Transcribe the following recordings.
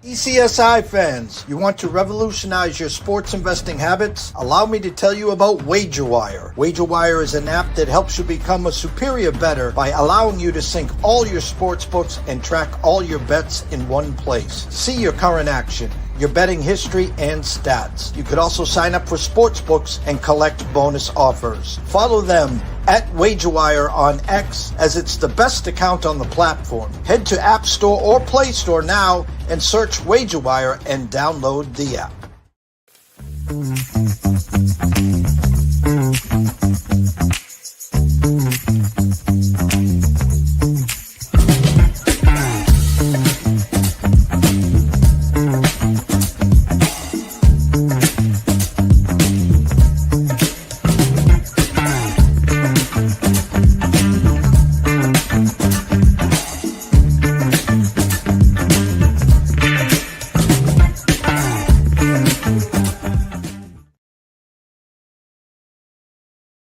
ECSI fans, you want to revolutionize your sports investing habits? Allow me to tell you about WagerWire. WagerWire is an app that helps you become a superior bettor by allowing you to sync all your sports books and track all your bets in one place. See your current action, your betting history, and stats. You could also sign up for sports books and collect bonus offers. Follow them at WagerWire on X, as it's the best account on the platform. Head to App Store or Play Store now and search WagerWire and download the app.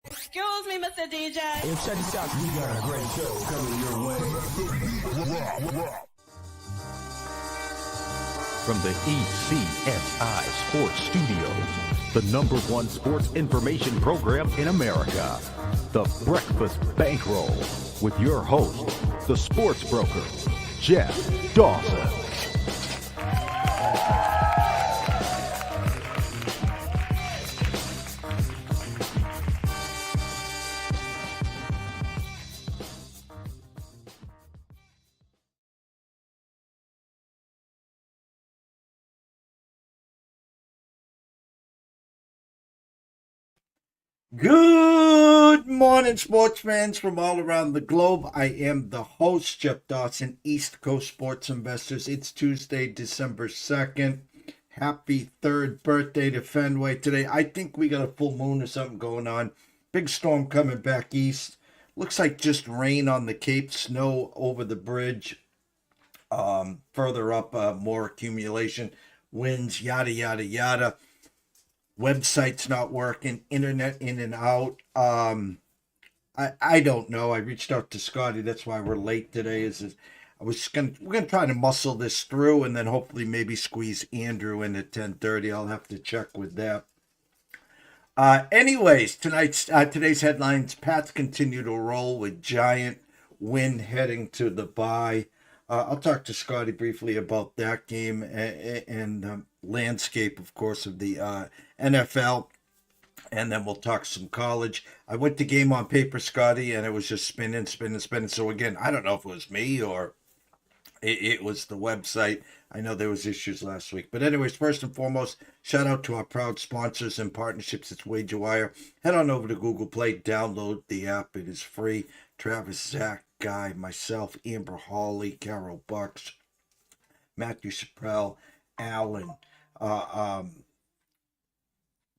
Excuse me, Mr. DJ. Hey, check this out. We got a great show coming your way. From the ECSI Sports Studios, the #1 sports information program in America, the Breakfast Bankroll, with your host, the sports broker, Jeff Dawson. Good morning, sports fans from all around the globe. I am the host, Jeff Dawson, East Coast Sports Investors. It's Tuesday, December 2nd. Happy third birthday to Fenway today. I think we got a full moon or something going on. Big storm coming back east. Looks like just rain on the Cape, snow over the bridge. Further up, more accumulation, winds, yada, yada, yada. Website's not working, internet in and out. I don't know. I reached out to Scotty. That's why we're late today. We're gonna try to muscle this through and then hopefully maybe squeeze Andrew in at 10:30. I'll have to check with that. Anyways, today's headlines: PATS continue to roll with giant win heading to the bye. I'll talk to Scotty briefly about that game and landscape, of course, of the NFL, and then we'll talk some college. I went to Game on Paper, Scotty, and it was just spinning. So again, I don't know if it was me or it was the website. I know there was issues last week. But anyways, first and foremost, shout out to our proud sponsors and partnerships. It's WagerWire. Head on over to Google Play, download the app. It is free. Travis, Zach, Guy, myself, Amber Hawley, Carol Bucks, Matthew Chappelle, Allen.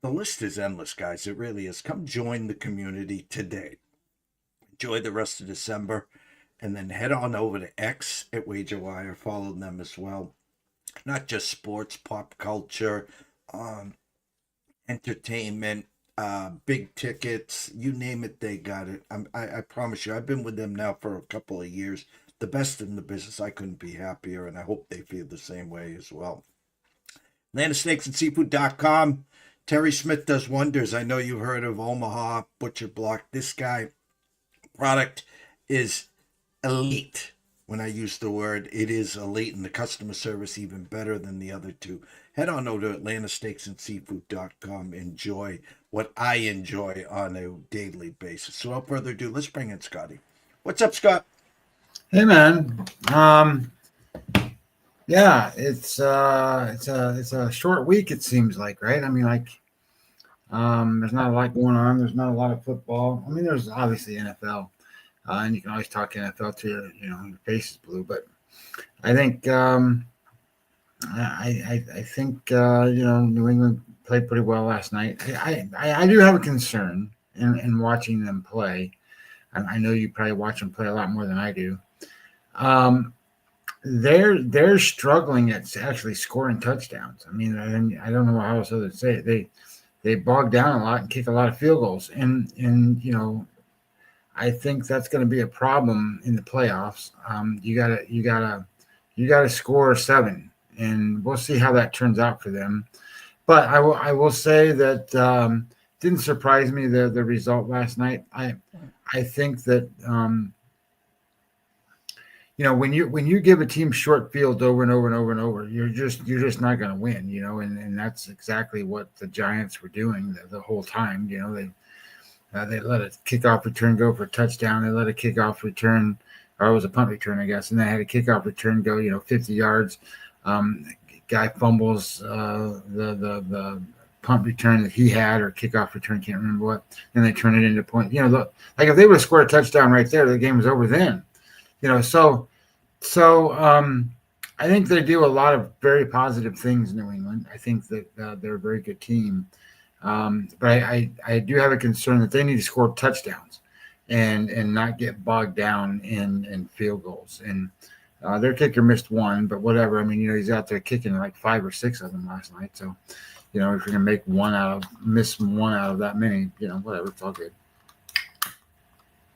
The list is endless, guys. It really is. Come join the community today. Enjoy the rest of December. And then head on over to X at WagerWire. Follow them as well. Not just sports, pop culture, entertainment, big tickets, you name it, they got it. I promise you, I've been with them now for a couple of years. The best in the business. I couldn't be happier, and I hope they feel the same way as well. LandofSteaksAndSeafood.com. Terry Smith does wonders. I know you've heard of Omaha Butcher Block. This guy, product is elite. When I use the word, it is elite, and the customer service even better than the other two. Head on over to AtlantaSteaksAndSeafood.com. Enjoy what I enjoy on a daily basis. So without further ado, let's bring in Scotty. What's up, Scott? Hey, man. Yeah, it's a short week, it seems like, right? I mean, there's not a lot going on. There's not a lot of football. I mean, there's obviously NFL, and you can always talk NFL to your face is blue. But I think I think New England played pretty well last night. I do have a concern in watching them play. I know you probably watch them play a lot more than I do. They're struggling at actually scoring touchdowns. I mean, I don't know how else to say it. They bog down a lot and kick a lot of field goals, and I think that's going to be a problem in the playoffs. You gotta score 7 and we'll see how that turns out for them. But I will say that didn't surprise me the result last night. I think that when you give a team short fields over and over and over and over, you're just not going to win. And that's exactly what the Giants were doing the whole time. They let a kickoff return go for a touchdown. They let a kickoff return, or it was a punt return, I guess, and they had a kickoff return go 50 yards. Guy fumbles the punt return that he had, or kickoff return, can't remember what, and they turn it into point. Look, like if they would have scored a touchdown right there, the game was over then. So I think they do a lot of very positive things in New England. I think that they're a very good team. But I do have a concern that they need to score touchdowns and not get bogged down in field goals. And their kicker missed one, but whatever. I mean, he's out there kicking like 5 or 6 of them last night. So, if you're gonna miss one out of that many, whatever, it's all good.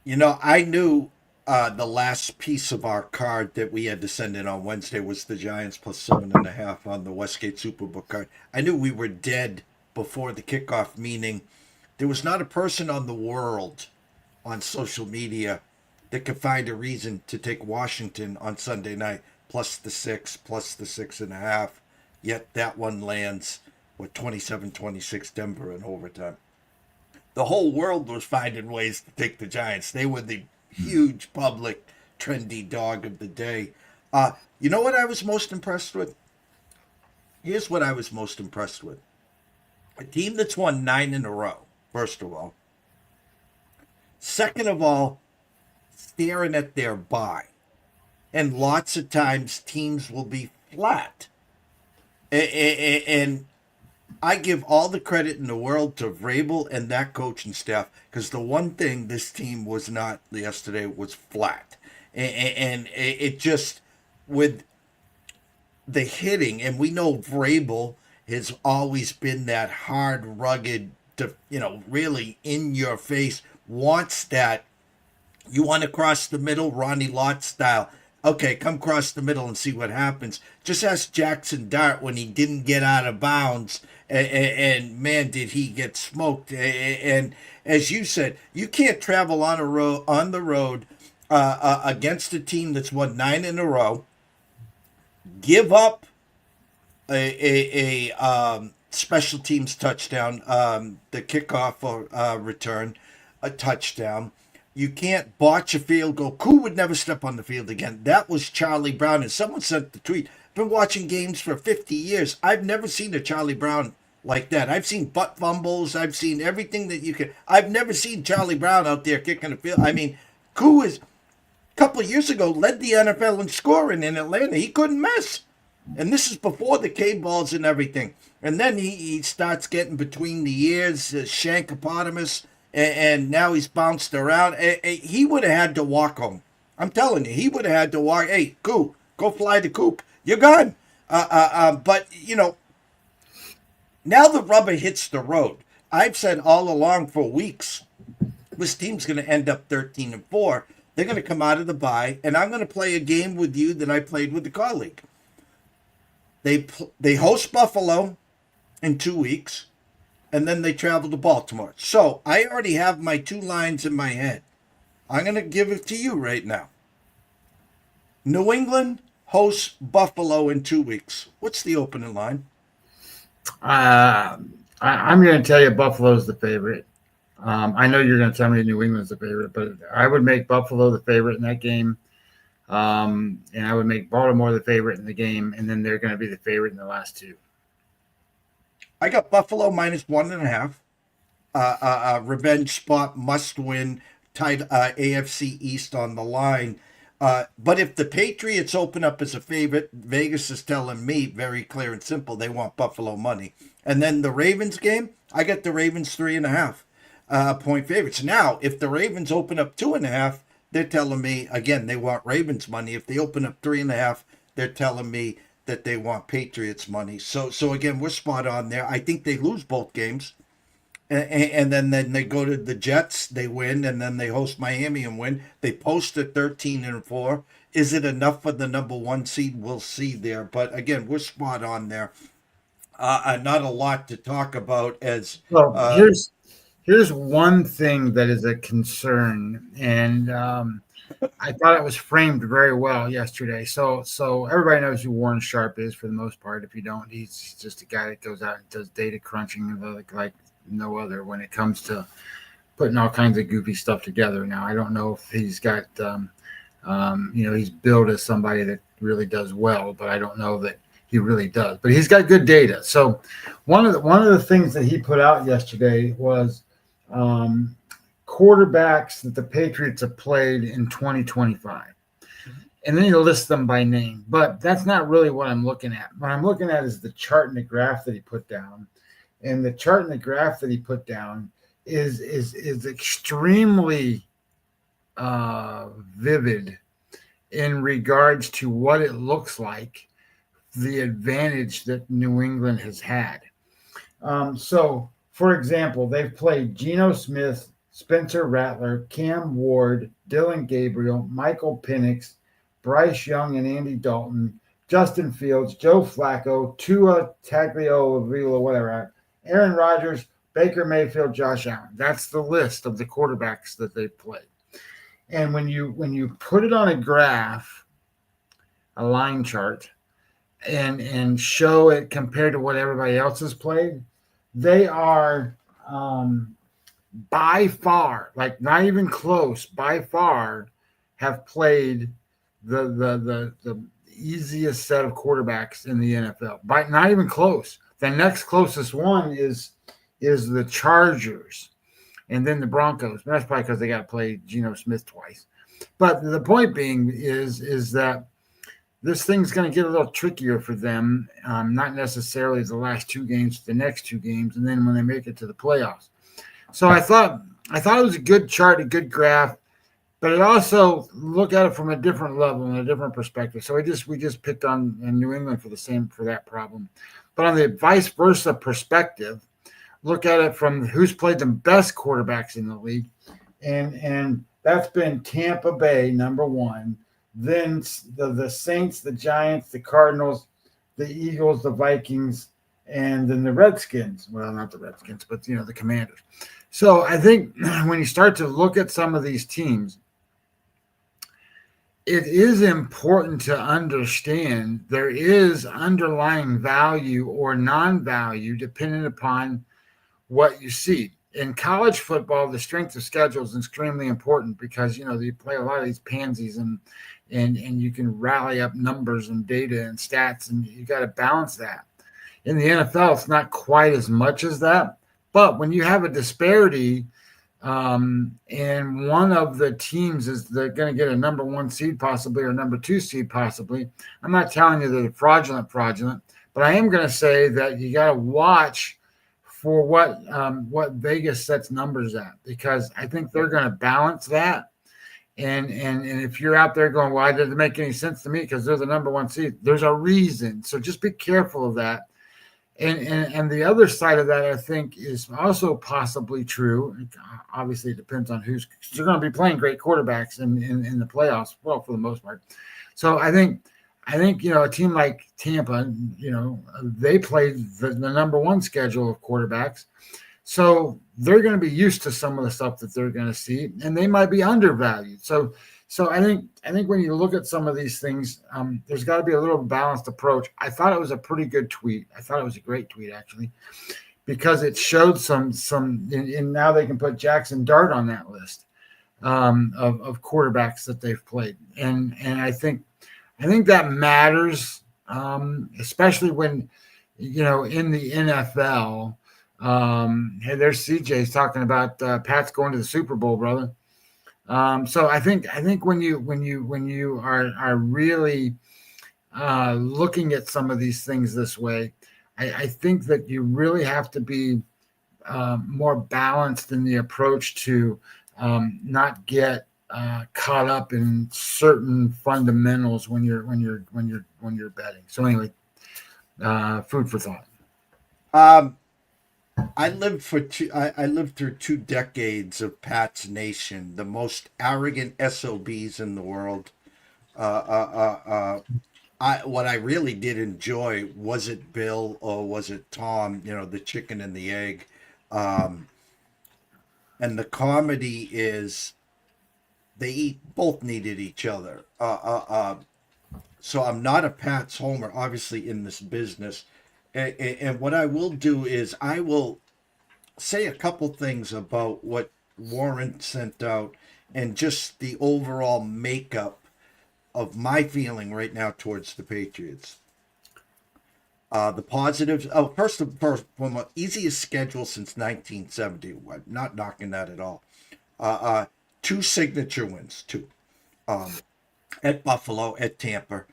I knew the last piece of our card that we had to send in on Wednesday was the Giants plus 7.5 on the Westgate Superbook card. I knew we were dead before the kickoff, meaning there was not a person on the world on social media that could find a reason to take Washington on Sunday night plus the 6, plus the 6.5. Yet that one lands with 27-26 Denver in overtime. The whole world was finding ways to take the Giants. They were the huge public trendy dog of the day. You know what I was most impressed with? Here's what I was most impressed with. A team that's won 9 in a row, first of all. Second of all, staring at their bye. And lots of times teams will be flat. And I give all the credit in the world to Vrabel and that coaching staff, because the one thing this team was not yesterday was flat. And it just, with the hitting, and we know Vrabel has always been that hard, rugged, really in your face, wants that. You want to cross the middle, Ronnie Lott style. Okay, come cross the middle and see what happens. Just ask Jackson Dart when he didn't get out of bounds, and man, did he get smoked. And as you said, you can't travel on the road against a team that's won 9 in a row, give up a special teams touchdown, the kickoff or return, a touchdown. You can't botch a field goal. Koo would never step on the field again. That was Charlie Brown. And someone sent the tweet, been watching games for 50 years. I've never seen a Charlie Brown like that. I've seen butt fumbles. I've seen everything that you can. I've never seen Charlie Brown out there kicking the field. I mean, Koo is, a couple of years ago, led the NFL in scoring in Atlanta. He couldn't miss. And this is before the K-balls and everything. And then he starts getting between the ears, Shankopotamus, and now he's bounced around. He would have had to walk home. I'm telling you, he would have had to walk. Hey, Coop, go fly the coop. You're gone. But, now the rubber hits the road. I've said all along for weeks, this team's going to end up 13-4. They're going to come out of the bye, and I'm going to play a game with you that I played with a colleague. They host Buffalo in 2 weeks, and then they travel to Baltimore. So I already have my 2 lines in my head. I'm going to give it to you right now. New England hosts Buffalo in 2 weeks. What's the opening line? I'm going to tell you Buffalo's the favorite. I know you're going to tell me New England's the favorite, but I would make Buffalo the favorite in that game. And I would make Baltimore the favorite in the game, and then they're going to be the favorite in the last 2. I got Buffalo minus 1.5. Revenge spot, must win, tied AFC East on the line. But if the Patriots open up as a favorite, Vegas is telling me very clear and simple they want Buffalo money. And then the Ravens game, I got the Ravens 3.5 point favorites. Now, if the Ravens open up 2.5, they're telling me, again, they want Ravens money. If they open up 3.5, they're telling me that they want Patriots money. So again, we're spot on there. I think they lose both games. And then they go to the Jets, they win, and then they host Miami and win. They post at 13-4, Is it enough for the number one seed? We'll see there. But again, we're spot on there. Not a lot to talk about as Well, here's one thing that is a concern, and I thought it was framed very well yesterday. So everybody knows who Warren Sharp is for the most part. If you don't, he's just a guy that goes out and does data crunching like no other when it comes to putting all kinds of goofy stuff together. Now I don't know if he's got he's billed as somebody that really does well, but I don't know that he really does. But he's got good data. So one of the things that he put out yesterday was quarterbacks that the Patriots have played in 2025. And then he lists them by name. But that's not really what I'm looking at. What I'm looking at is the chart and the graph that he put down. And the chart and the graph that he put down is extremely vivid in regards to what it looks like, the advantage that New England has had. So, for example, they've played Geno Smith, Spencer Rattler, Cam Ward, Dylan Gabriel, Michael Penix, Bryce Young and Andy Dalton, Justin Fields, Joe Flacco, Tua Tagovailoa, whatever, Aaron Rodgers, Baker Mayfield, Josh Allen. That's the list of the quarterbacks that they've played. And when you put it on a graph, a line chart, and show it compared to what everybody else has played, they are by far, like not even close, by far have played the easiest set of quarterbacks in the NFL. By not even close. The next closest one is the Chargers and then the Broncos. But that's probably because they got to play Geno Smith twice. But the point being is that this thing's going to get a little trickier for them, not necessarily the last two games, the next two games, and then when they make it to the playoffs. So I thought it was a good chart, a good graph, but it also look at it from a different level and a different perspective. So we just picked on New England for that problem. But on the vice versa perspective, look at it from who's played the best quarterbacks in the league, and that's been Tampa Bay, number one. Then the Saints, the Giants, the Cardinals, the Eagles, the Vikings, and then the Redskins. Well, not the Redskins, but the Commanders. So I think when you start to look at some of these teams, it is important to understand there is underlying value or non-value depending upon what you see. In college football, the strength of schedule is extremely important because you play a lot of these pansies and you can rally up numbers and data and stats, and you got to balance that. In the NFL, it's not quite as much as that, but when you have a disparity, and one of the teams is they're going to get a number one seed possibly or number two seed possibly. I'm not telling you that they're fraudulent, but I am going to say that you got to watch for what Vegas sets numbers at, because I think they're going to balance that. And if you're out there going, why does it make any sense to me? Because they're the number one seed. There's a reason. So just be careful of that. And the other side of that, I think, is also possibly true. Obviously, it depends on who's they're going to be playing great quarterbacks in the playoffs. Well, for the most part. So I think a team like Tampa, they play the number one schedule of quarterbacks. So they're going to be used to some of the stuff that they're going to see, and they might be undervalued. So I think when you look at some of these things, there's got to be a little balanced approach. I thought it was a pretty good tweet. I thought it was a great tweet, actually, because it showed some and now they can put Jackson Dart on that list of quarterbacks that they've played. And I think that matters, especially when, in the NFL. Hey, there's CJ's talking about Pat's going to the Super Bowl, brother. So I think when you are really looking at some of these things this way, I think that you really have to be more balanced in the approach to not get caught up in certain fundamentals when you're betting. So anyway, food for thought. I lived through 2 decades of Pats Nation, the most arrogant SOBs in the world. What I really did enjoy, was it Bill or was it Tom? The chicken and the egg, um, and the comedy is both needed each other. So I'm not a Pats homer, obviously, in this business, and what I will do is I will say a couple things about what Warren sent out and just the overall makeup of my feeling right now towards the Patriots. The positives. Oh, first, from the easiest schedule since 1970. I'm not knocking that at all. Two signature wins, two. At Buffalo, at Tampa.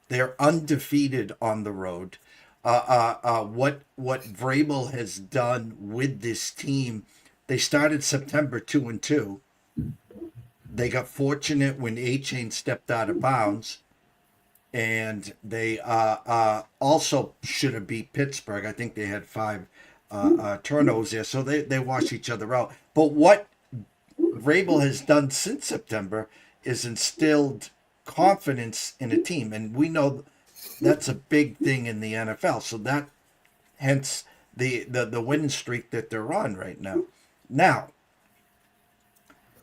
They're undefeated on the road. What Vrabel has done with this team, they started September 2-2. They got fortunate when A-Chain stepped out of bounds, and they also should have beat Pittsburgh. I think they had 5 turnovers there, so they wash each other out. But what Vrabel has done since September is instilled confidence in a team, and we know that's a big thing in the NFL. So that, hence the winning streak that they're on right now. Now,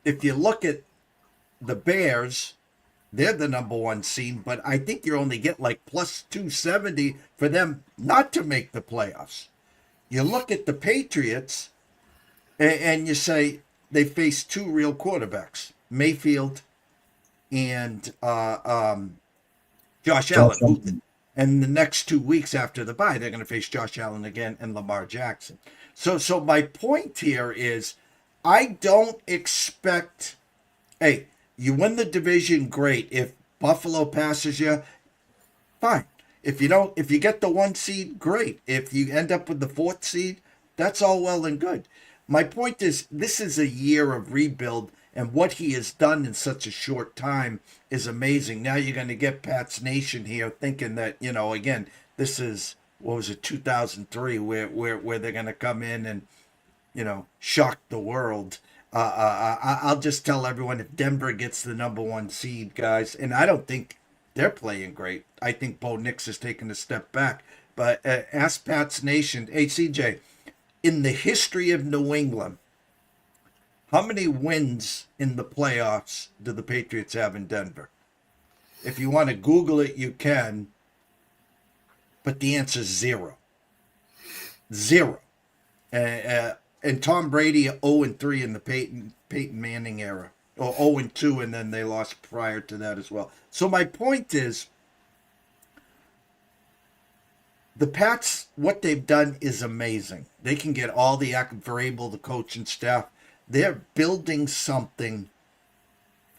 if you look at the Bears, they're the number 1 seed, but I think you only get like plus 270 for them not to make the playoffs. You look at the Patriots, and you say they face 2 real quarterbacks, Mayfield and Josh Allen. And the next 2 weeks after the bye, they're going to face Josh Allen again and Lamar Jackson. So my point here is, I don't expect, hey, you win the division, great. If Buffalo passes you, fine. If you get the 1 seed, great. If you end up with the 4th seed, that's all well and good. My point is, this is a year of rebuild, and what he has done in such a short time is amazing. Now you're going to get Pats Nation here thinking that, again, this is, 2003, where they're going to come in and, shock the world. I'll just tell everyone, if Denver gets the number 1 seed, guys, and I don't think they're playing great. I think Bo Nix has taken a step back. But ask Pats Nation, hey, CJ, in the history of New England, how many wins in the playoffs do the Patriots have in Denver? If you want to Google it, you can. But the answer is 0. 0. And Tom Brady 0-3 in the Peyton Manning era. Or 0-2, and then they lost prior to that as well. So my point is, the Pats, what they've done is amazing. They can get all the Vrabel, the coaching staff. They're building something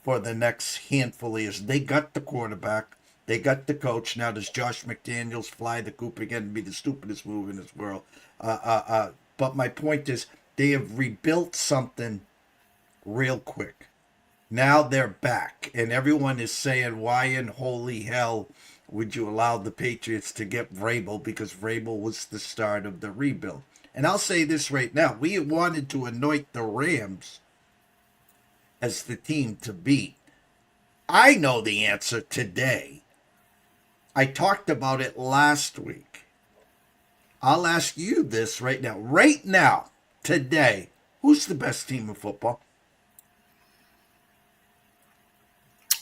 for the next handful of years. They got the quarterback. They got the coach. Now, does Josh McDaniels fly the coop again and be the stupidest move in this world? But my point is, they have rebuilt something real quick. Now they're back. And everyone is saying, why in holy hell would you allow the Patriots to get Vrabel? Because Vrabel was the start of the rebuild. And I'll say this right now. We wanted to anoint the Rams as the team to beat. I know the answer today. I talked about it last week. I'll ask you this right now. Right now, today, who's the best team in football?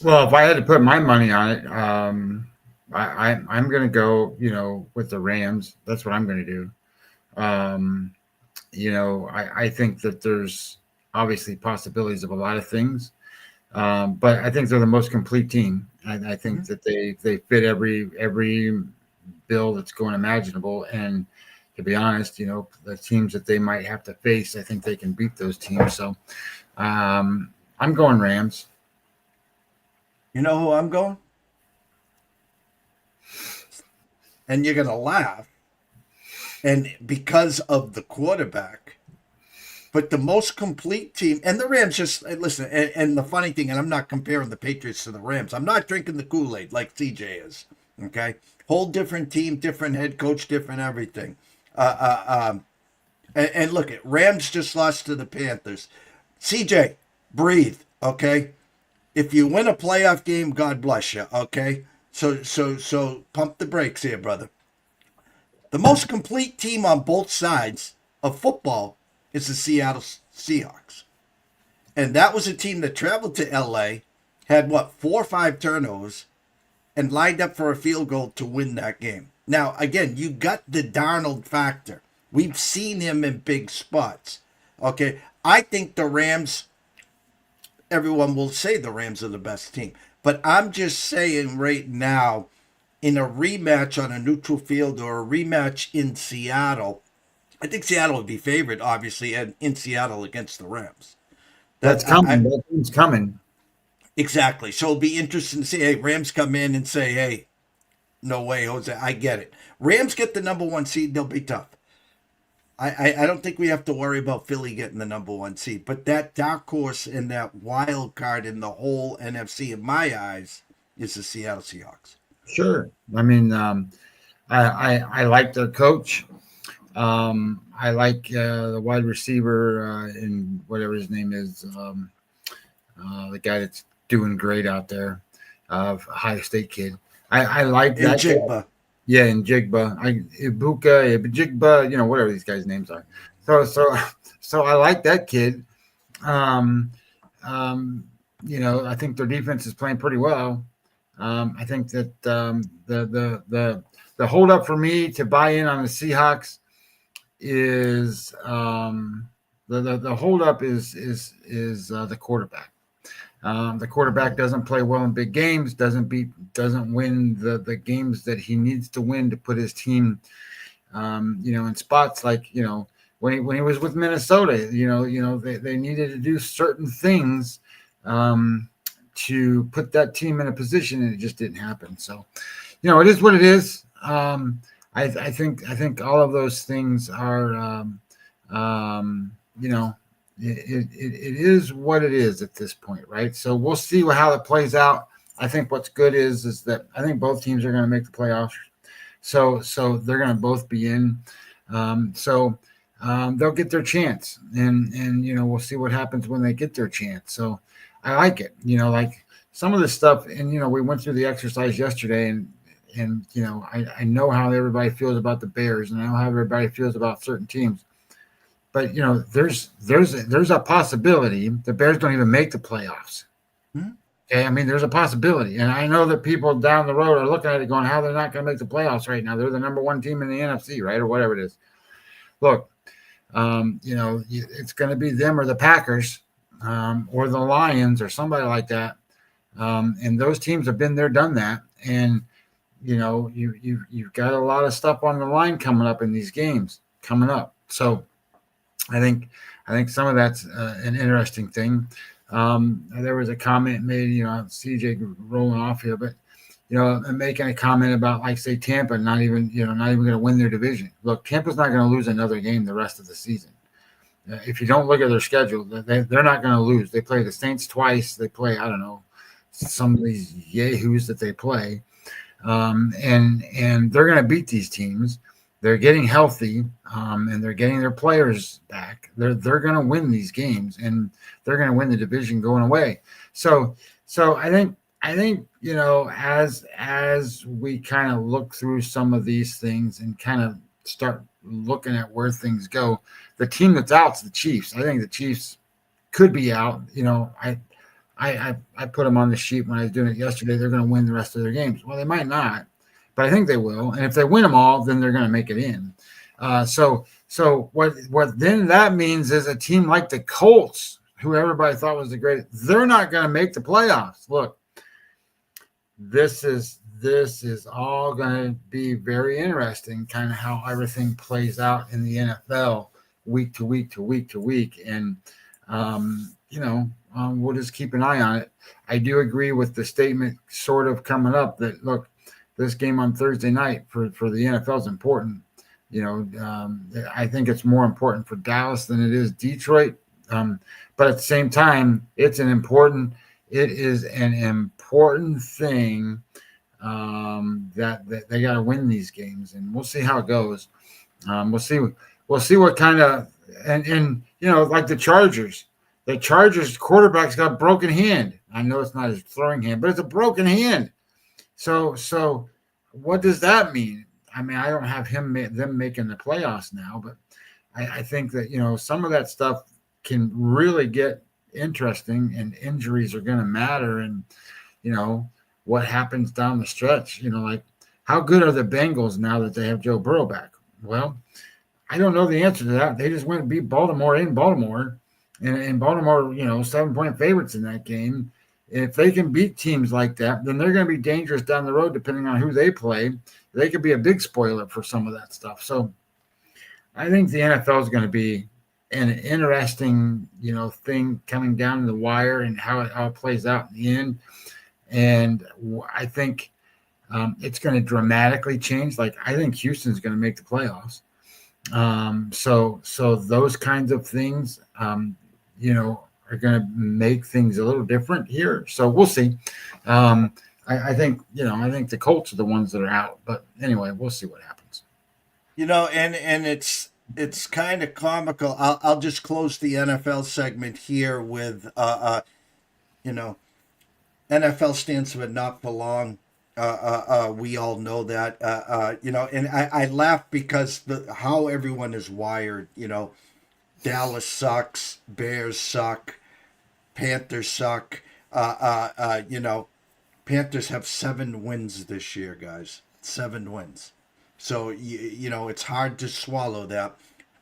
Well, if I had to put my money on it, I'm going to go, with the Rams. That's what I'm going to do. I think that there's obviously possibilities of a lot of things, but I think they're the most complete team. I think that they fit every bill that's going imaginable. And to be honest, the teams that they might have to face, I think they can beat those teams. So I'm going Rams. You know who I'm going? And you're going to laugh. And because of the quarterback, but the most complete team, and the Rams just, listen, and the funny thing, and I'm not comparing the Patriots to the Rams. I'm not drinking the Kool-Aid like CJ is, okay? Whole different team, different head coach, different everything. And look, Rams just lost to the Panthers. CJ, breathe, okay? If you win a playoff game, God bless you. Okay, so pump the brakes here, brother. The most complete team on both sides of football is the Seattle Seahawks, and that was a team that traveled to L.A., had what 4 or 5 turnovers, and lined up for a field goal to win that game. Now, again, you got the Darnold factor. We've seen him in big spots. Okay, I think the Rams, everyone will say the Rams are the best team. But I'm just saying right now, in a rematch on a neutral field or a rematch in Seattle, I think Seattle would be favored, obviously, and in Seattle against the Rams. That's coming. That team's coming. Exactly. So it'll be interesting to see. Hey, Rams come in and say, "Hey, no way, Jose. I get it. Rams get the number 1 seed. They'll be tough. I don't think we have to worry about Philly getting the number 1 seed. But that dark horse and that wild card in the whole NFC, in my eyes, is the Seattle Seahawks. Sure. I mean, I like their coach. I like the wide receiver in whatever his name is, the guy that's doing great out there, Ohio State kid. I like that. Jigba. Yeah, and Jigba, Ibuka, Jigba, whatever these guys' names are. So I like that kid. I think their defense is playing pretty well. I think that the holdup for me to buy in on the Seahawks is the holdup is the quarterback. The quarterback doesn't play well in big games, doesn't win the games that he needs to win to put his team, in spots like, when he was with Minnesota, they needed to do certain things to put that team in a position, and it just didn't happen. So, it is what it is. I think all of those things are, it is what it is at this point, right? So we'll see how it plays out. I think what's good is that I think both teams are going to make the playoffs. So they're going to both be in. They'll get their chance, and we'll see what happens when they get their chance. So I like it. Like some of the stuff, and we went through the exercise yesterday, and I know how everybody feels about the Bears, and I know how everybody feels about certain teams. But there's a possibility the Bears don't even make the playoffs. Mm-hmm. Okay, I mean there's a possibility, and I know that people down the road are looking at it going, "How they're not going to make the playoffs right now? They're the number 1 team in the NFC, right, or whatever it is." Look, it's going to be them or the Packers, or the Lions or somebody like that, and those teams have been there, done that, and you've got a lot of stuff on the line coming up in these games coming up, so. I think some of that's an interesting thing. There was a comment made, CJ rolling off here, but making a comment about, like, say, Tampa not even going to win their division. Look, Tampa's not going to lose another game the rest of the season. If you don't look at their schedule, they're not going to lose. They play the Saints twice. They play, I don't know, some of these yahoos that they play, and they're going to beat these teams. They're getting healthy, and they're getting their players back. They're going to win these games, and they're going to win the division going away. So I think as we kind of look through some of these things and kind of start looking at where things go, the team that's out is the Chiefs. I think the Chiefs could be out. I put them on the sheet when I was doing it yesterday. They're going to win the rest of their games. Well, they might not. But I think they will, and if they win them all, then they're going to make it in. So what then that means is a team like the Colts, who everybody thought was the greatest, they're not going to make the playoffs. Look, this is all going to be very interesting, kind of how everything plays out in the NFL week to week to week to week, and we'll just keep an eye on it. I do agree with the statement sort of coming up that, look, this game on Thursday night for the NFL is important. I think it's more important for Dallas than it is Detroit. But at the same time, it is an important thing that they got to win these games, and we'll see how it goes. We'll see what kind of and like the Chargers The Chargers quarterback's got a broken hand. I know it's not his throwing hand, but it's a broken hand. So what does that mean? I mean, I don't have them making the playoffs now, but I think that, some of that stuff can really get interesting, and injuries are going to matter. And, what happens down the stretch, like how good are the Bengals now that they have Joe Burrow back? Well, I don't know the answer to that. They just went and beat Baltimore in Baltimore, and Baltimore, 7-point favorites in that game. If they can beat teams like that, then they're going to be dangerous down the road, depending on who they play. They could be a big spoiler for some of that stuff. So I think the NFL is going to be an interesting, thing coming down to the wire, and how it plays out in the end. And I think it's going to dramatically change. Like, I think Houston's going to make the playoffs. So those kinds of things, are going to make things a little different here. So we'll see. I think the Colts are the ones that are out, but anyway, we'll see what happens. And it's kind of comical. I'll just close the NFL segment here with, NFL stands for not for long. We all know that, and I laugh because how everyone is wired. Dallas sucks, Bears suck, Panthers suck. Panthers have 7 wins this year, guys. 7 wins. So, it's hard to swallow that.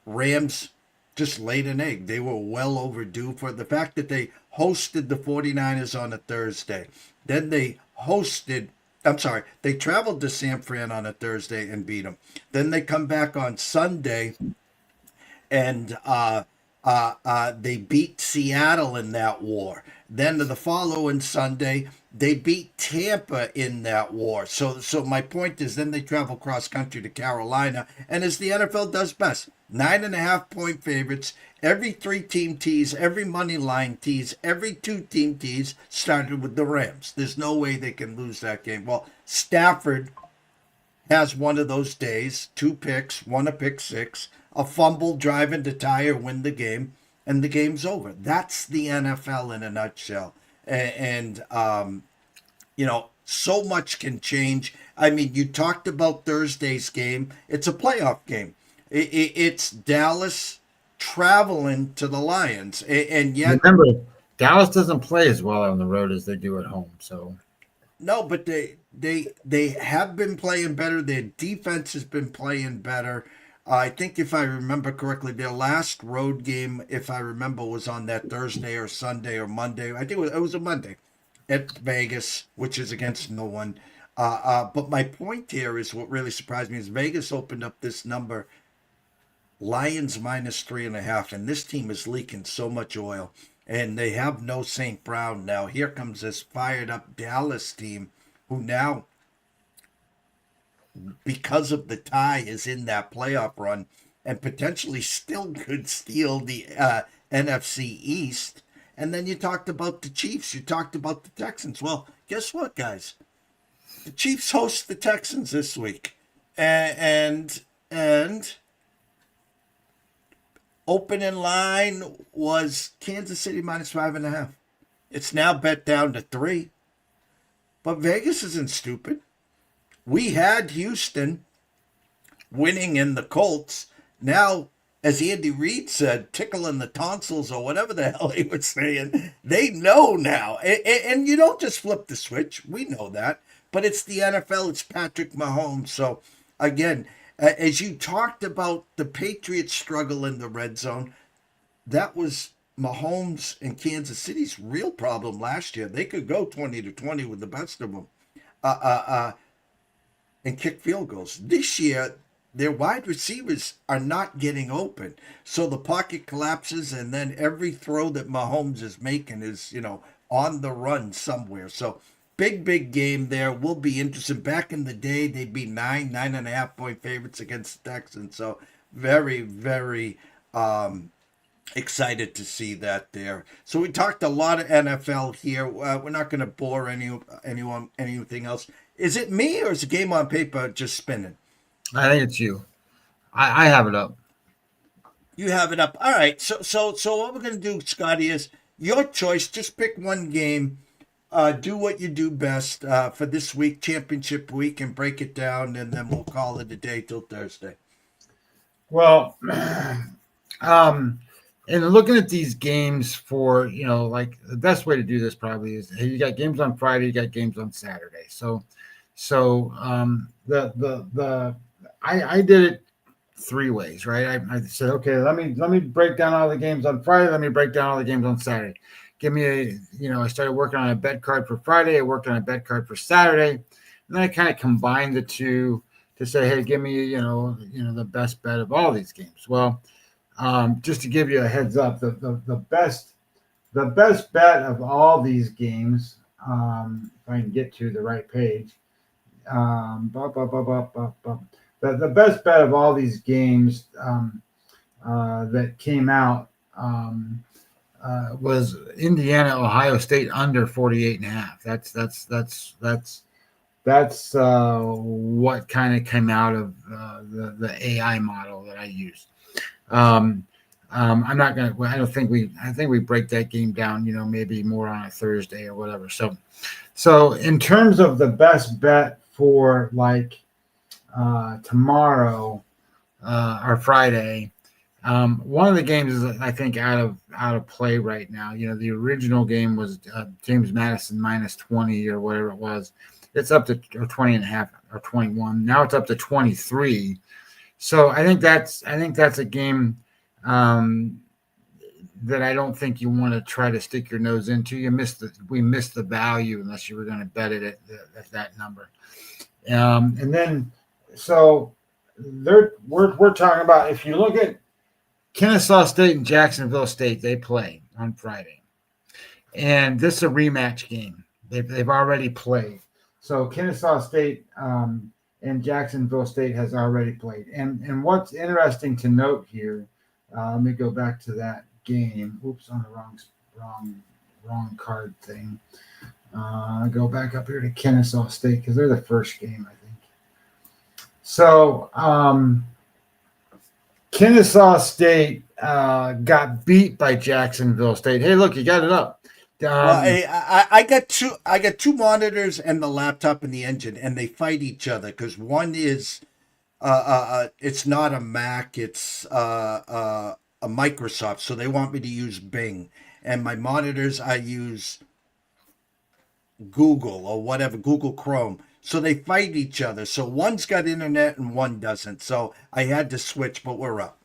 Rams just laid an egg. They were well overdue for the fact that they hosted the 49ers on a Thursday. Then they traveled to San Fran on a Thursday and beat them. Then they come back on Sunday and they beat Seattle in that war. Then the following Sunday, they beat Tampa in that war. So my point is, then they travel cross country to Carolina, and as the NFL does best, 9.5-point favorites. Every 3-team tease, every money line tease, every 2-team tease started with the Rams. There's no way they can lose that game. Well, Stafford has one of those days, 2 picks, 1 a pick 6, a fumble, driving to tie or win the game, and the game's over. That's the NFL in a nutshell. And so much can change. I mean, you talked about Thursday's game. It's a playoff game. It's Dallas traveling to the Lions. And yet, remember, Dallas doesn't play as well on the road as they do at home. So no, but they have been playing better. Their defense has been playing better. I think if I remember correctly, their last road game, if I remember, was on that Thursday or Sunday or Monday. I think it was a Monday at Vegas, which is against no one. But my point here is what really surprised me is Vegas opened up this number, Lions -3.5, and this team is leaking so much oil. And they have no St. Brown now. Here comes this fired up Dallas team who now, because of the tie, is in that playoff run and potentially still could steal the NFC East. And then you talked about the Chiefs. You talked about the Texans. Well, guess what, guys? The Chiefs host the Texans this week. And opening line was Kansas City -5.5. It's now bet down to 3. But Vegas isn't stupid. We had Houston winning in the Colts. Now, as Andy Reid said, tickling the tonsils or whatever the hell he was saying, they know now. And you don't just flip the switch. We know that. But it's the NFL. It's Patrick Mahomes. So, again, as you talked about the Patriots' struggle in the red zone, that was Mahomes and Kansas City's real problem last year. They could go 20-20 with the best of them and kick field goals. This year, their wide receivers are not getting open. So the pocket collapses, and then every throw that Mahomes is making is, on the run somewhere. So big game there. Will be interesting. Back in the day, they'd be 9.5-point favorites against the Texans. So very, very excited to see that there. So we talked a lot of NFL here. We're not going to bore anyone anything else. Is it me or is the game on paper just spinning? I think it's you. I have it up. You have it up. All right. So what we're gonna do, Scotty, is your choice. Just pick one game. Do what you do best for this week, championship week, and break it down, and then we'll call it a day till Thursday. Well, and looking at these games for, like the best way to do this probably is, hey, you got games on Friday, you got games on Saturday. I did it three ways, right? I said, okay, let me break down all the games on Friday. Let me break down all the games on Saturday. Give me I started working on a bet card for Friday. I worked on a bet card for Saturday, and then I kind of combined the two to say, hey, give me, the best bet of all these games. Well, just to give you a heads up, the best bet of all these games, if I can get to the right page, the best bet of all these games that came out was Indiana, Ohio State under 48.5. That's what kind of came out of the AI model that I used. I'm not gonna. I think we break that game down. Maybe more on a Thursday or whatever. So in terms of the best bet for like tomorrow or Friday, one of the games is, I think, out of play right now. The original game was James Madison minus 20 or whatever it was. It's up to 20.5 or 21. Now it's up to 23. So I think that's a game that I don't think you want to try to stick your nose into. We missed the value unless you were going to bet it at that number. And then so we're talking about, if you look at Kennesaw State and Jacksonville State, they play on Friday, and this is a rematch game. They've already played. So Kennesaw State and Jacksonville State has already played. And what's interesting to note here, let me go back to that game. Oops, on the wrong card thing. Go back up here to Kennesaw State because they're the first game, I think. So Kennesaw State got beat by Jacksonville State. Hey, look, you got it up. Well, I got two monitors and the laptop and the engine, and they fight each other because one is it's not a Mac, it's a Microsoft, so they want me to use Bing, and my monitors I use Google or whatever, Google Chrome. So they fight each other. So one's got internet and one doesn't. So I had to switch, but we're up.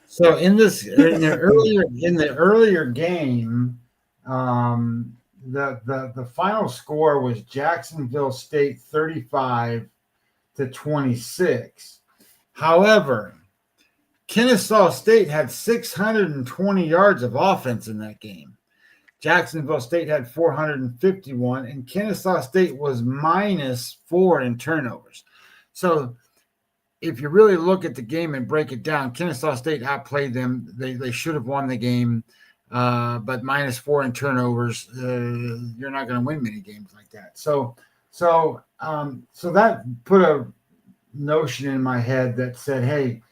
So in the earlier game, the final score was Jacksonville State 35-26. However, Kennesaw State had 620 yards of offense in that game. Jacksonville State had 451, and Kennesaw State was -4 in turnovers. So if you really look at the game and break it down, Kennesaw State outplayed them. They should have won the game, but -4 in turnovers, you're not going to win many games like that. So that put a notion in my head that said, hey,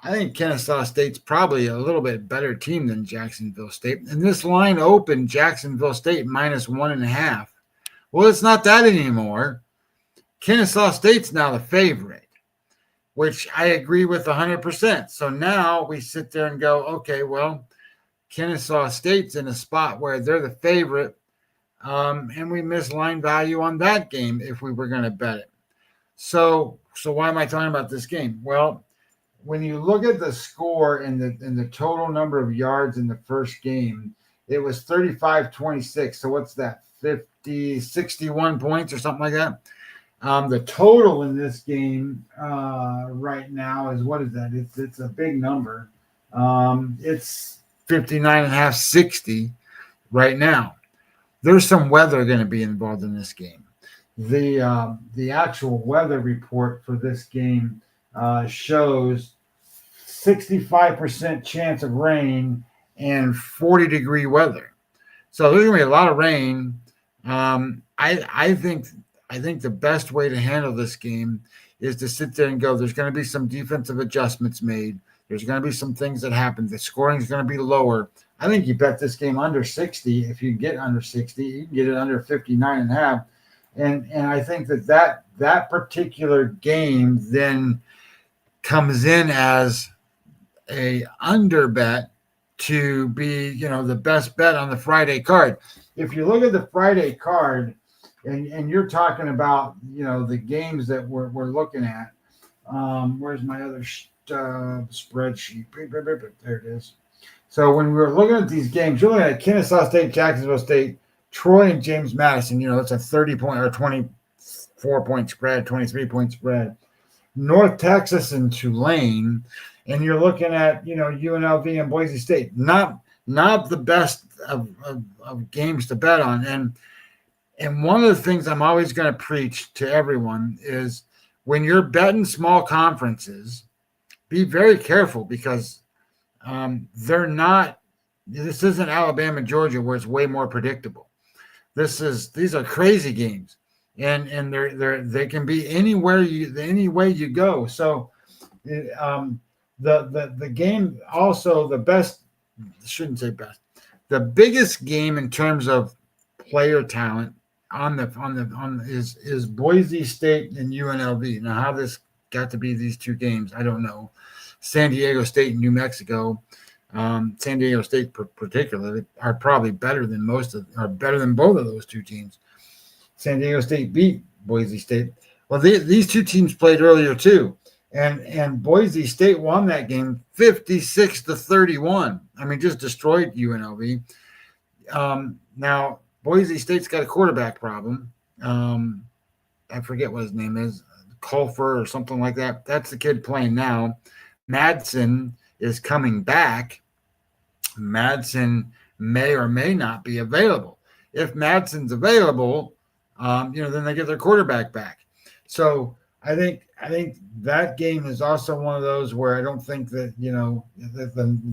I think Kennesaw State's probably a little bit better team than Jacksonville State. And this line opened Jacksonville State -1.5. Well, it's not that anymore. Kennesaw State's now the favorite, which I agree with 100%. So now we sit there and go, okay, well, Kennesaw State's in a spot where they're the favorite, and we miss line value on that game if we were going to bet it. So why am I talking about this game? Well, when you look at the score and the total number of yards in the first game, it was 35-26. So what's that? 61 points or something like that. The total in this game right now is, what is that? It's a big number. It's 59.5, 60 right now. There's some weather going to be involved in this game. The actual weather report for this game shows 65% chance of rain and 40-degree weather. So there's going to be a lot of rain. I think the best way to handle this game is to sit there and go, there's going to be some defensive adjustments made. There's going to be some things that happen. The scoring is going to be lower. I think you bet this game under 60. If you get under 60, you can get it under 59.5. And I think that particular game then comes in as a under bet to be, the best bet on the Friday card. If you look at the Friday card and you're talking about, the games that we're looking at, where's my other spreadsheet? There it is. So when we were looking at these games, you're looking at Kennesaw State, Jacksonville State, Troy, and James Madison. It's a 30-point or 24-point spread, 23-point spread. North Texas and Tulane, and you're looking at UNLV and Boise State. Not the best of games to bet on. And one of the things I'm always going to preach to everyone is when you're betting small conferences, be very careful because they're not. This isn't Alabama, Georgia, where it's way more predictable. These are crazy games, and they can be any way you go. So, the game also the best. Shouldn't say best. The biggest game in terms of player talent is Boise State and UNLV. Now, how this got to be these two games, I don't know. San Diego State and New Mexico. San Diego State particularly are probably better than both of those two teams. San Diego State beat Boise State. Well, these two teams played earlier too, and Boise State won that game 56-31. I mean, just destroyed UNLV. Now Boise State's got a quarterback problem. I forget what his name is, Culfer or something like that. That's the kid playing now. Madsen is coming back. Madsen may or may not be available. If Madsen's available, then they get their quarterback back. So I think that game is also one of those where I don't think that the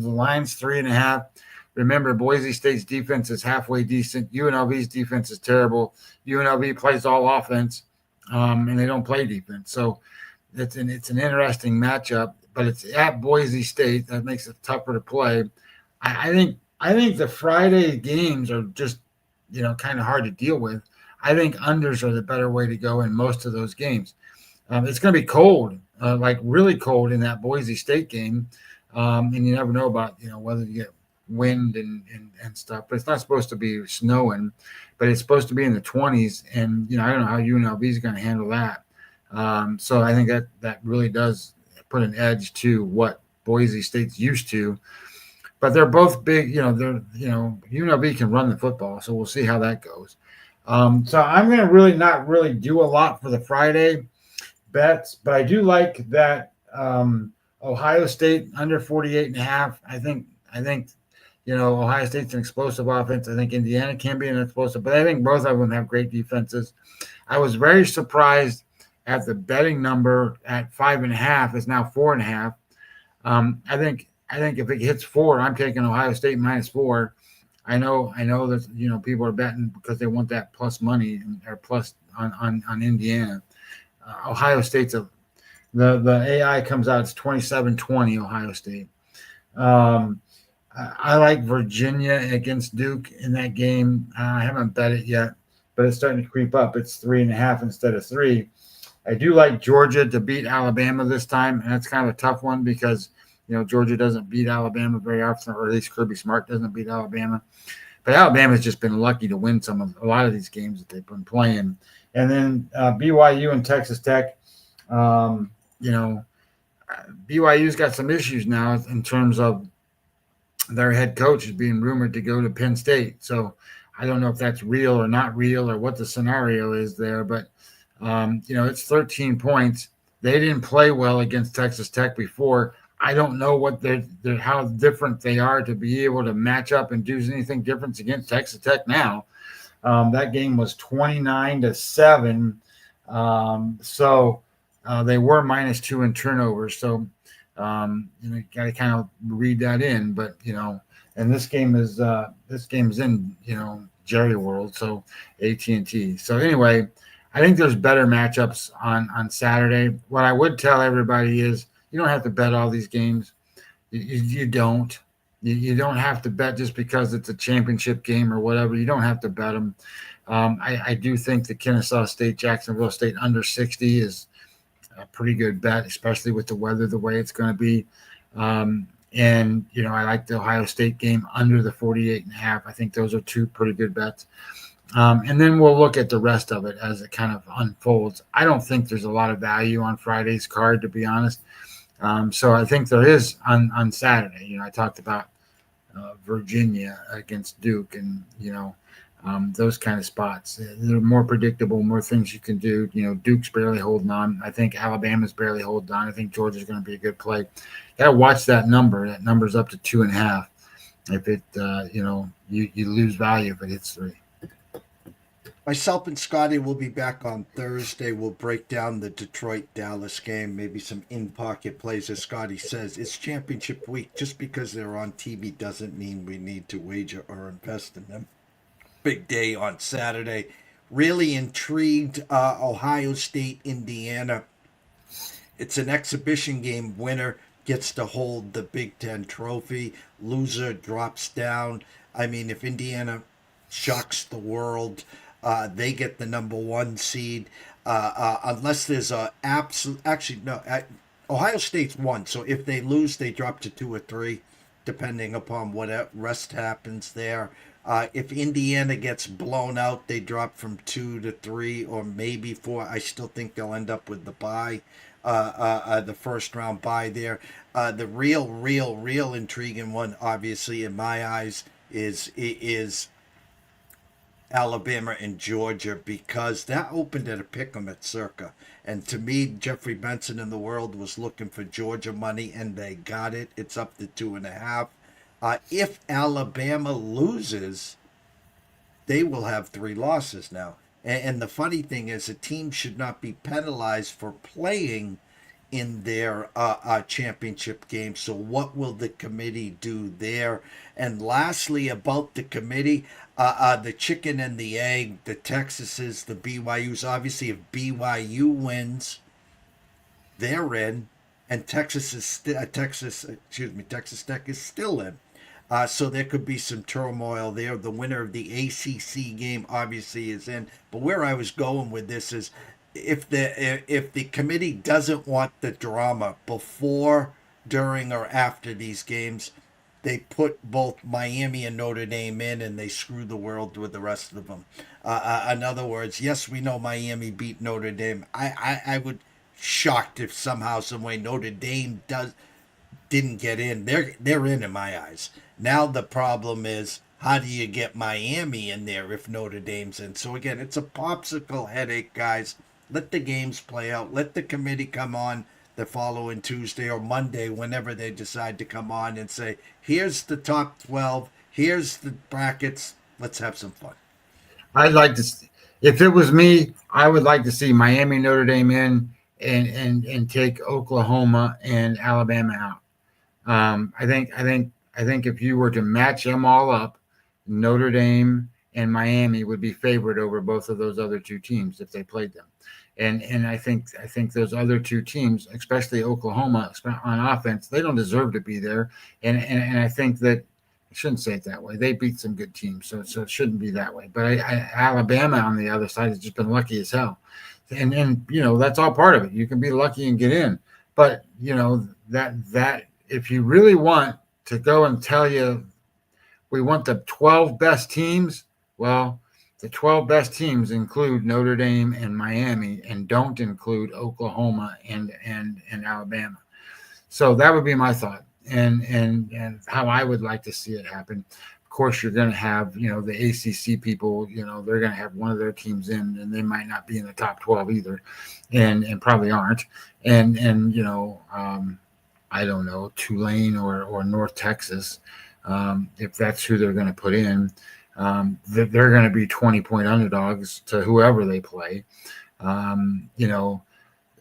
line's 3.5. Remember, Boise State's defense is halfway decent. UNLV's defense is terrible. UNLV plays all offense, and they don't play defense. So it's an interesting matchup. But it's at Boise State. That makes it tougher to play. I think the Friday games are just, kind of hard to deal with. I think unders are the better way to go in most of those games. It's going to be cold, like really cold in that Boise State game. And you never know about, whether you get wind and stuff. But it's not supposed to be snowing, but it's supposed to be in the 20s. And, I don't know how UNLV is going to handle that. So I think that really does put an edge to what Boise State's used to, but they're both big. UNLV can run the football, so we'll see how that goes. So I'm going to not really do a lot for the Friday bets, but I do like that Ohio State under 48.5. I think Ohio State's an explosive offense. I think Indiana can be an explosive, but I think both of them have great defenses. I was very surprised at the betting number at 5.5 is now 4.5. I think if it hits 4, I'm taking Ohio State -4. I know that people are betting because they want that plus money or plus on Indiana. Ohio State's the AI comes out, it's 27-20 Ohio State. I like Virginia against Duke in that game. I haven't bet it yet, but it's starting to creep up. It's 3.5 instead of 3. I do like Georgia to beat Alabama this time, and that's kind of a tough one because, Georgia doesn't beat Alabama very often, or at least Kirby Smart doesn't beat Alabama. But Alabama's just been lucky to win a lot of these games that they've been playing. And then BYU and Texas Tech, BYU's got some issues now in terms of their head coach is being rumored to go to Penn State. So I don't know if that's real or not real or what the scenario is there, but it's 13 points. They didn't play well against Texas Tech before. I don't know what how different they are to be able to match up and do anything different against Texas Tech now. That game was 29-7. So they were -2 in turnovers. So you got to kind of read that in. But and this game is in Jerry World, so AT&T. So anyway, I think there's better matchups on Saturday. What I would tell everybody is you don't have to bet all these games. You don't. You don't have to bet just because it's a championship game or whatever. You don't have to bet them. I do think the Kennesaw State, Jacksonville State under 60 is a pretty good bet, especially with the weather the way it's going to be. And, I like the Ohio State game under the 48.5. I think those are two pretty good bets. And then we'll look at the rest of it as it kind of unfolds. I don't think there's a lot of value on Friday's card, to be honest. So I think there is on Saturday. I talked about Virginia against Duke and, those kind of spots. They're more predictable, more things you can do. Duke's barely holding on. I think Alabama's barely holding on. I think Georgia's going to be a good play. Got to watch that number. That number's up to 2.5. If it, you lose value if it hits 3. Myself and Scotty will be back on Thursday. We'll break down the Detroit-Dallas game, maybe some in-pocket plays. As Scotty says, it's championship week. Just because they're on TV doesn't mean we need to wager or invest in them. Big day on Saturday. Really intrigued. Ohio State, Indiana. It's an exhibition game. Winner gets to hold the Big Ten trophy. Loser drops down. I mean, if Indiana shocks the world, they get the number 1 seed. Unless there's a absolute, actually no, Ohio State's 1. So if they lose, they drop to 2 or 3, depending upon what rest happens there. If Indiana gets blown out, they drop from 2 to 3 or maybe 4. I still think they'll end up with the bye, the first round bye there. The real intriguing one, obviously in my eyes, is Alabama and Georgia, because that opened at a pick'em at Circa. And to me, Jeffrey Benson in the world was looking for Georgia money, and they got it. It's up to 2.5. If Alabama loses, they will have 3 losses now. And the funny thing is, a team should not be penalized for playing in their championship game. So what will the committee do there? And lastly, about the committee, the chicken and the egg, the Texases, the BYUs. Obviously, if BYU wins, they're in, and Texas Tech is still in. So there could be some turmoil there. The winner of the ACC game obviously is in. But where I was going with this is, if the committee doesn't want the drama before, during, or after these games, they put both Miami and Notre Dame in, and they screw the world with the rest of them. In other words, yes, we know Miami beat Notre Dame. I would shocked if somehow, some way Notre Dame didn't get in. They're in my eyes. Now the problem is, how do you get Miami in there if Notre Dame's in? So again, it's a popsicle headache, guys. Let the games play out. Let the committee come on the following Tuesday or Monday, whenever they decide to come on, and say, here's the top 12, here's the brackets, let's have some fun. I'd like to see, if it was me, I would like to see Miami, Notre Dame in, and take Oklahoma and Alabama out. I think if you were to match them all up, Notre Dame and Miami would be favored over both of those other 2 teams if they played them. And I think those other 2 teams, especially Oklahoma on offense, they don't deserve to be there. And I think that, I shouldn't say it that way, they beat some good teams, so it shouldn't be that way. But Alabama on the other side has just been lucky as hell. And that's all part of it. You can be lucky and get in. But that if you really want to go and tell you we want the 12 best teams, well, the 12 best teams include Notre Dame and Miami, and don't include Oklahoma and Alabama. So that would be my thought, and how I would like to see it happen. Of course, you're going to have, the ACC people, they're going to have one of their teams in, and they might not be in the top 12 either, and probably aren't. And I don't know, Tulane or North Texas, if that's who they're going to put in. They're going to be 20-point underdogs to whoever they play.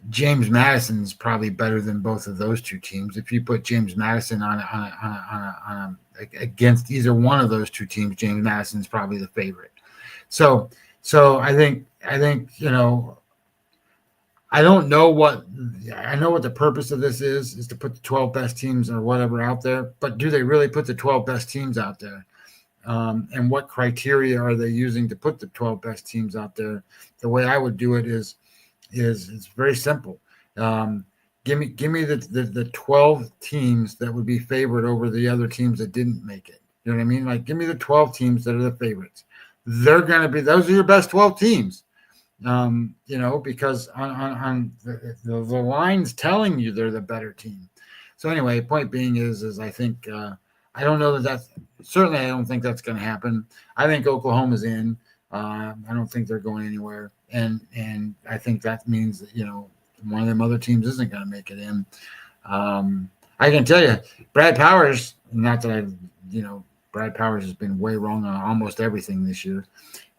James Madison's probably better than both of those 2 teams. If you put James Madison on against either one of those 2 teams, James Madison's probably the favorite. So I think I don't know what I know what the purpose of this is to put the 12 best teams or whatever out there, but do they really put the 12 best teams out there? And what criteria are they using to put the 12 best teams out there? The way I would do it is it's very simple. Um, give me the 12 teams that would be favored over the other teams that didn't make it. You know what I mean? Like, give me the 12 teams that are the favorites. They're going to be, those are your best 12 teams. Because on the line's telling you they're the better team. So anyway, point being is I think I don't know that's certainly I don't think that's going to happen. I think Oklahoma's in. I don't think they're going anywhere, and I think that means that one of them other teams isn't going to make it in. I can tell you, Brad Powers. Not that Brad Powers has been way wrong on almost everything this year.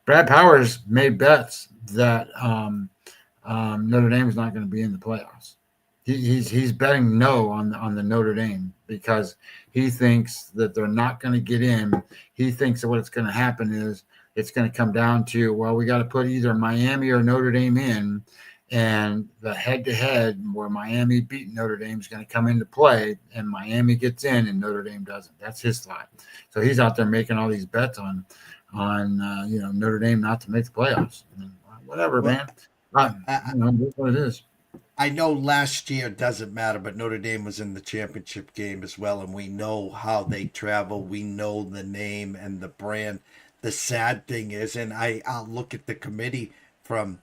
Brad Powers made bets that Notre Dame is not going to be in the playoffs. He's betting no on the Notre Dame because he thinks that they're not going to get in. He thinks that what's going to happen is it's going to come down to, well, we got to put either Miami or Notre Dame in, and the head-to-head where Miami beat Notre Dame is going to come into play, and Miami gets in and Notre Dame doesn't. That's his thought. So he's out there making all these bets on Notre Dame not to make the playoffs. Whatever, man. That's what it is. I know last year doesn't matter, but Notre Dame was in the championship game as well, and we know how they travel. We know the name and the brand. The sad thing is, and I'll look at the committee from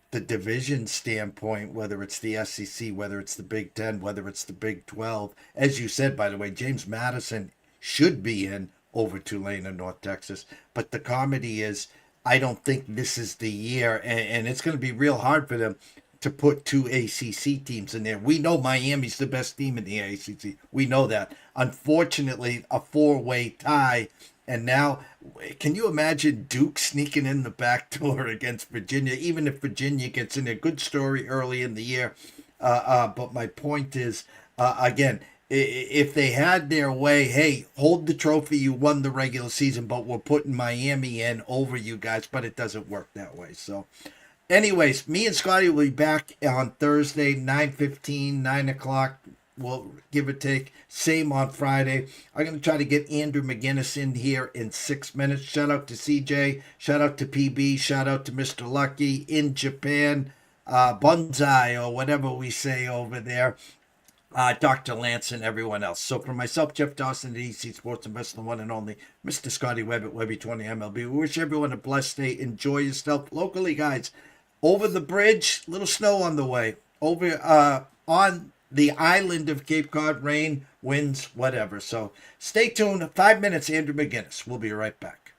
the division standpoint, whether it's the SEC, whether it's the Big Ten, whether it's the Big 12. As you said, by the way, James Madison should be in over Tulane and North Texas. But the comedy is, I don't think this is the year, and it's going to be real hard for them to put two ACC teams in there. We know Miami's the best team in the ACC. We know that. Unfortunately, a four-way tie. And now, can you imagine Duke sneaking in the back door against Virginia, even if Virginia gets in a good story early in the year? But my point is, again, if they had their way, hey, hold the trophy, you won the regular season, but we're putting Miami in over you guys, but it doesn't work that way. So anyways, me and Scotty will be back on Thursday, 9:15, 9 o'clock. We'll give or take. Same on Friday. I'm going to try to get Andrew McGinnis in here in 6 minutes. Shout out to CJ. Shout out to PB. Shout out to Mr. Lucky in Japan. Bonsai, or whatever we say over there. Dr. Lance and everyone else. So for myself, Jeff Dawson, the EC Sports Investor, the one and only Mr. Scotty Webb at Webby20 MLB. We wish everyone a blessed day. Enjoy yourself locally, guys. Over the bridge, little snow on the way. Over on the island of Cape Cod, rain, winds, whatever. So stay tuned. 5 minutes, Andrew McGinnis. We'll be right back.